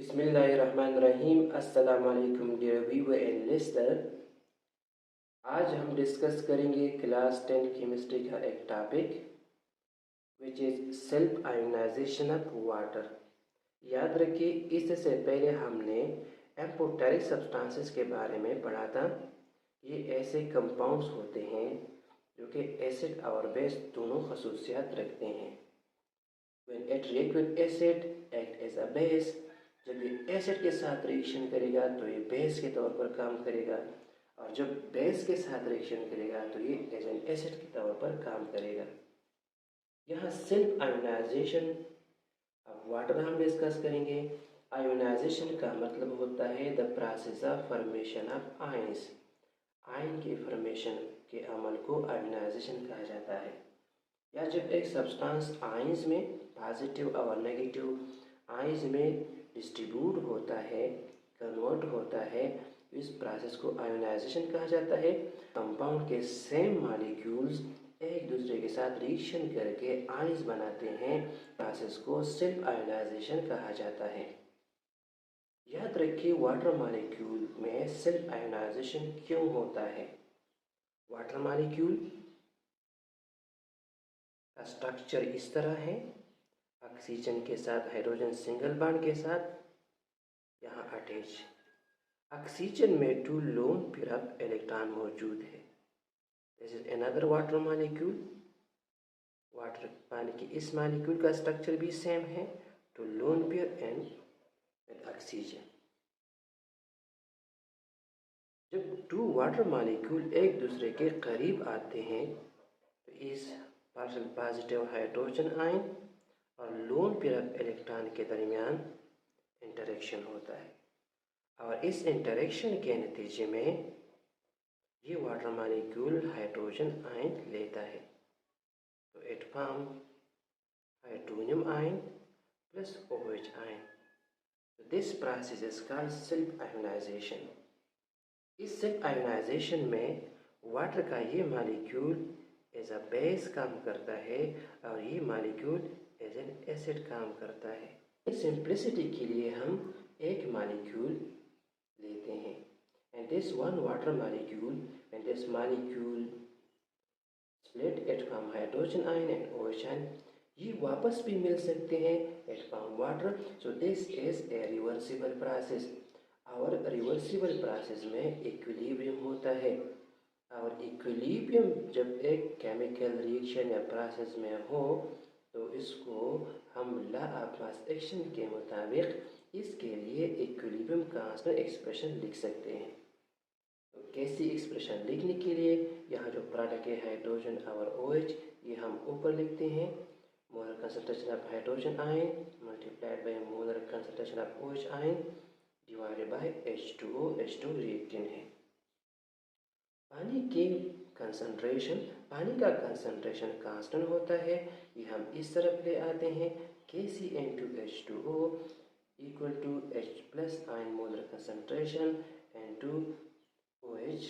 बिस्मिल्लाहिर्रहमानिर्रहीम। अस्सलाम वालेकुम डियर व्यूअर एंड लिस्नर। आज हम डिस्कस करेंगे क्लास 10 केमिस्ट्री का एक topic which is self ionization of water. याद रखिए, इससे पहले हमने एम्फोटेरिक सब्सटेंसेस के बारे में पढ़ा था। ये ऐसे कंपाउंड्स होते हैं जो कि एसिड और बेस दोनों खसूसियात रखते हैं। When it react with acid, act as a base। जब ये एसिड के साथ रिएक्शन करेगा तो ये बेस के तौर पर काम करेगा, और जब बेस के साथ रिएक्शन करेगा तो ये एज एन एसिड के तौर पर काम करेगा। यहाँ सेल्फ आयोनाइजेशन ऑफ वाटर हम डिस्कस करेंगे। आयोनाइजेशन का मतलब होता है the process of formation of ions. Ion के फॉर्मेशन के अमल को आयोनाइजेशन कहा जाता है। या जब एक सब्सटेंस आयंस में पॉजिटिव और नेगेटिव आयंस में डिस्ट्रीब्यूट होता है, कन्वर्ट होता है, इस प्रोसेस को आयोनाइजेशन कहा जाता है। कंपाउंड के सेम मॉलिक्यूल्स एक दूसरे के साथ रिएक्शन करके आयंस बनाते हैं, प्रोसेस को सेल्फ आयोनाइजेशन कहा जाता है। याद रखिए, वाटर मॉलिक्यूल में सेल्फ आयोनाइजेशन क्यों होता है। वाटर मॉलिक्यूल का स्ट्रक्चर इस तरह है, ऑक्सीजन के साथ हाइड्रोजन सिंगल बॉन्ड के साथ यहाँ अटैच। ऑक्सीजन में 2 लोन पेयर ऑफ इलेक्ट्रॉन मौजूद है। This is another water molecule. Water पानी की इस मॉलिक्यूल का स्ट्रक्चर भी सेम है, 2 lone pair and with oxygen. जब 2 वाटर मॉलिक्यूल एक दूसरे के करीब आते हैं तो इस पार्शियल पॉजिटिव हाइड्रोजन आयन और लोन पेयर ऑफ इलेक्ट्रॉन के दरमियान इंटरेक्शन होता है, और इस इंटरेक्शन के नतीजे में ये वाटर मॉलिक्यूल हाइड्रोजन आयन लेता है, तो it form hydronium ion plus OH ion. तो this process is called self ionisation. इस सेल्फ आयोनाइजेशन में वाटर का ये मॉलिक्यूल एज अ बेस काम करता है और ये मॉलिक्यूल एज एन एसिड काम करता है। सिंप्लिसिटी के लिए हम एक मॉलिक्यूल लेते हैं, and this one water molecule, when this molecule split it from hydrogen ion and OH ion, ये वापस भी मिल सकते हैं, it form water। so this is a reversible process। और रिवर्सिबल प्रोसेस में इक्विलिब्रियम होता है, और इक्विलिब्रियम जब एक केमिकल रिएक्शन या प्रोसेस में हो तो इसको हम लॉ ऑफ मास एक्शन के मुताबिक इसके लिए इक्विलिब्रियम कांस्टेंट एक्सप्रेशन लिख सकते हैं। तो कैसी एक्सप्रेशन लिखने के लिए, यहाँ जो प्रोडक्ट है हाइड्रोजन और OH, ये हम ऊपर लिखते हैं। Molar concentration of hydrogen ion multiplied by molar concentration of OH ion divided by H2O। H2 reactant है। पानी का कंसंट्रेशन कांस्टेंट होता है, ये हम इस तरफ ले आते हैं। Kc into H2O equal to H plus ion molar concentration into OH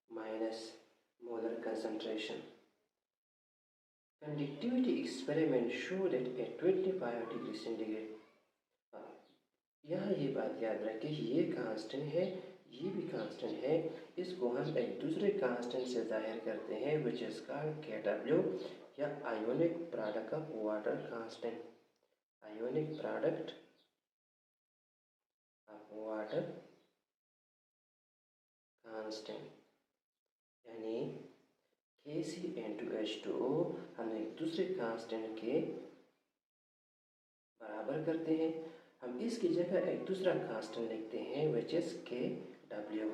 minus molar concentration। Conductivity experiment showed that at 25 degree centigrade, यहाँ ये बात याद रखें, ये कांस्टेंट है, ये भी कांस्टेंट है, इसको हम एक दूसरे कांस्टेंट से जाहिर करते हैं विच इज कॉल्ड KW या ionic product of water constant. Ionic product of water constant, यानी Kc into H2O हम एक दूसरे कांस्टेंट के बराबर करते हैं। हम इसकी जगह एक दूसरा कांस्टेंट लिखते हैं which is KW।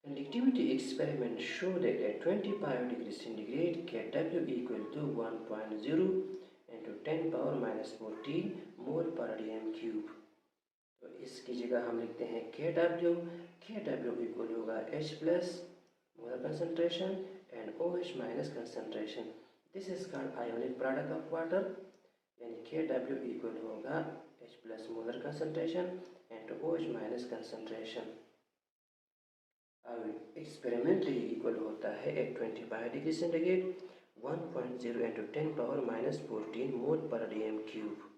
Conductivity experiment showed that at 25 degree centigrade KW equal to 1.0 into 10 power minus 14 मोल पर dm क्यूब। तो इसकी जगह हम लिखते हैं KW। KW इक्वल होगा H plus molar concentration and OH minus concentration। This is called ionic product of water, यानी KW equal होगा H plus molar concentration and OH minus concentration. अब एक्सपेरिमेंटली इक्वल होता है eight 25 degree centigrade 1.0 0 into 10 power minus 14 mole per dm cube.